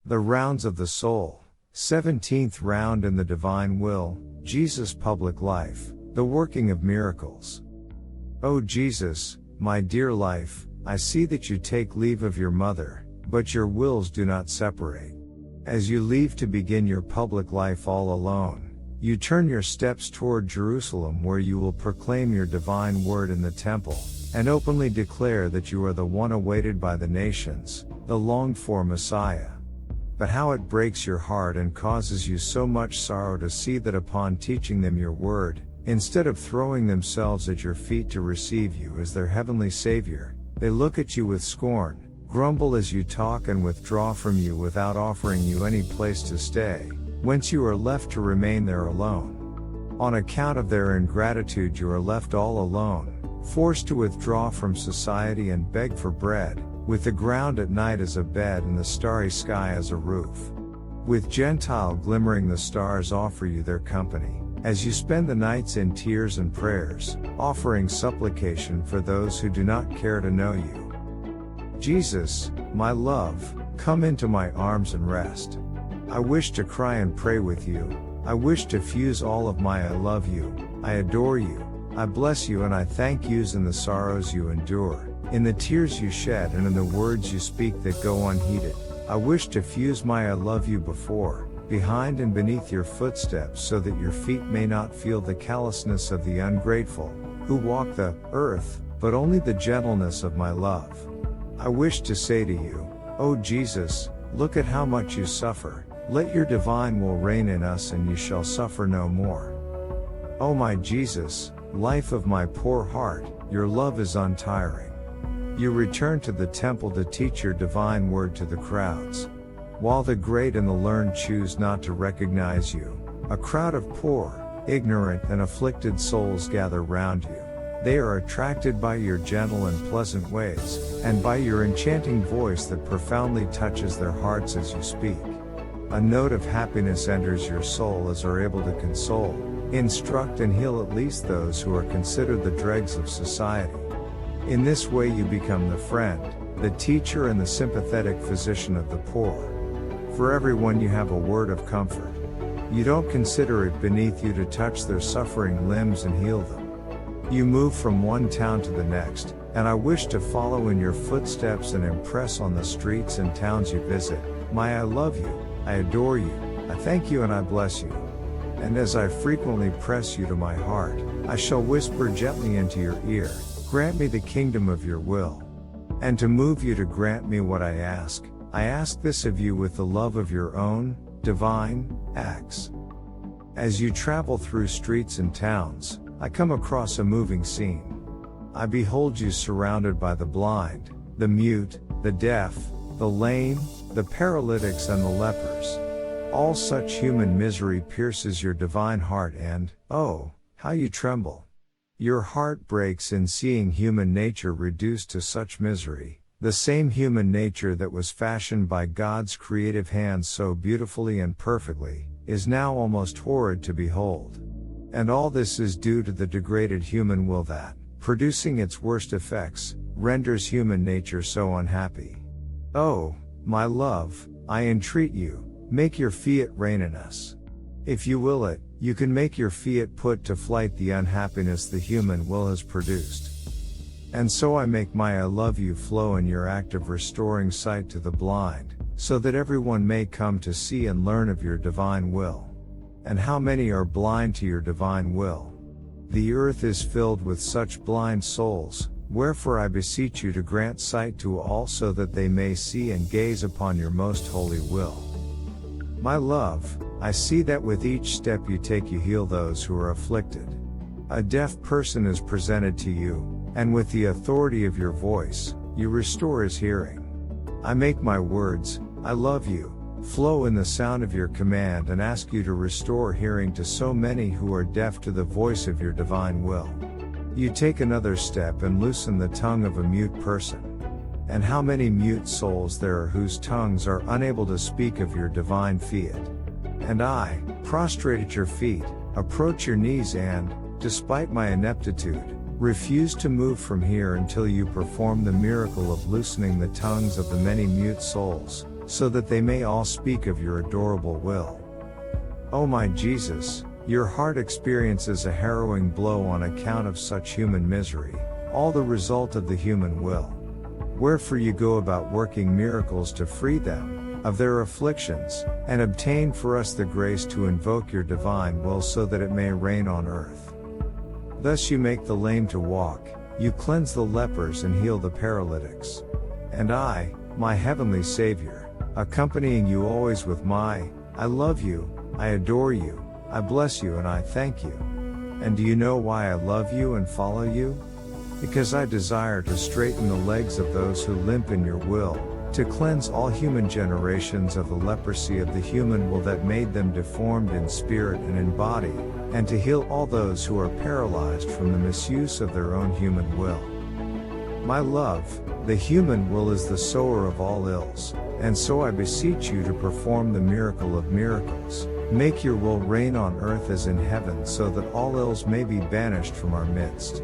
The rounds of the soul. 17th round in the divine will, Jesus' public life, the working of miracles. O Jesus, my dear life, I see that you take leave of your mother, but your wills do not separate. As you leave to begin your public life all alone, you turn your steps toward Jerusalem, where you will proclaim your divine word in the temple, and openly declare that you are the one awaited by the nations, the longed-for Messiah. But how it breaks your heart and causes you so much sorrow to see that upon teaching them your word, instead of throwing themselves at your feet to receive you as their heavenly Savior, they look at you with scorn, grumble as you talk, and withdraw from you without offering you any place to stay, whence you are left to remain there alone. On account of their ingratitude you are left all alone, forced to withdraw from society and beg for bread, with the ground at night as a bed and the starry sky as a roof. With Gentile glimmering the stars offer you their company, as you spend the nights in tears and prayers, offering supplication for those who do not care to know you. Jesus, my love, come into my arms and rest. I wish to cry and pray with you. I wish to fuse all of my I love you, I adore you, I bless you, and I thank yous in the sorrows you endure, in the tears you shed, and in the words you speak that go unheeded. I wish to fuse my I love you before, behind, and beneath your footsteps, so that your feet may not feel the callousness of the ungrateful, who walk the earth, but only the gentleness of my love. I wish to say to you, O Jesus, look at how much you suffer. Let your divine will reign in us, and you shall suffer no more. O my Jesus, life of my poor heart, your love is untiring. You return to the temple to teach your divine word to the crowds. While the great and the learned choose not to recognize you, a crowd of poor, ignorant, and afflicted souls gather round you. They are attracted by your gentle and pleasant ways, and by your enchanting voice that profoundly touches their hearts as you speak. A note of happiness enters your soul as are able to console, instruct, and heal at least those who are considered the dregs of society. In this way you become the friend, the teacher, and the sympathetic physician of the poor. For everyone you have a word of comfort. You don't consider it beneath you to touch their suffering limbs and heal them. You move from one town to the next, and I wish to follow in your footsteps and impress on the streets and towns you visit, my I love you, I adore you, I thank you, and I bless you. And as I frequently press you to my heart, I shall whisper gently into your ear, grant me the kingdom of your will. And to move you to grant me what I ask this of you with the love of your own, divine, acts. As you travel through streets and towns, I come across a moving scene. I behold you surrounded by the blind, the mute, the deaf, the lame, the paralytics, and the lepers. All such human misery pierces your divine heart, and, oh, how you tremble. Your heart breaks in seeing human nature reduced to such misery, the same human nature that was fashioned by God's creative hands so beautifully and perfectly, is now almost horrid to behold. And all this is due to the degraded human will that, producing its worst effects, renders human nature so unhappy. Oh, my love, I entreat you, make your fiat reign in us. If you will it, you can make your fiat put to flight the unhappiness the human will has produced. And so I make my I love you flow in your act of restoring sight to the blind, so that everyone may come to see and learn of your divine will. And how many are blind to your divine will? The earth is filled with such blind souls, wherefore I beseech you to grant sight to all, so that they may see and gaze upon your most holy will. My love, I see that with each step you take you heal those who are afflicted. A deaf person is presented to you, and with the authority of your voice, you restore his hearing. I make my words, I love you, flow in the sound of your command, and ask you to restore hearing to so many who are deaf to the voice of your divine will. You take another step and loosen the tongue of a mute person. And how many mute souls there are whose tongues are unable to speak of your divine fiat. And I, prostrate at your feet, approach your knees and, despite my ineptitude, refuse to move from here until you perform the miracle of loosening the tongues of the many mute souls, so that they may all speak of your adorable will. O my Jesus, your heart experiences a harrowing blow on account of such human misery, all the result of the human will. Wherefore you go about working miracles to free them of their afflictions, and obtain for us the grace to invoke your divine will so that it may reign on earth. Thus you make the lame to walk, you cleanse the lepers and heal the paralytics. And I, my heavenly Savior, accompanying you always with my, I love you, I adore you, I bless you and I thank you. And do you know why I love you and follow you? Because I desire to straighten the legs of those who limp in your will, to cleanse all human generations of the leprosy of the human will that made them deformed in spirit and in body, and to heal all those who are paralyzed from the misuse of their own human will. My love, the human will is the sower of all ills, and so I beseech you to perform the miracle of miracles. Make your will reign on earth as in heaven so that all ills may be banished from our midst.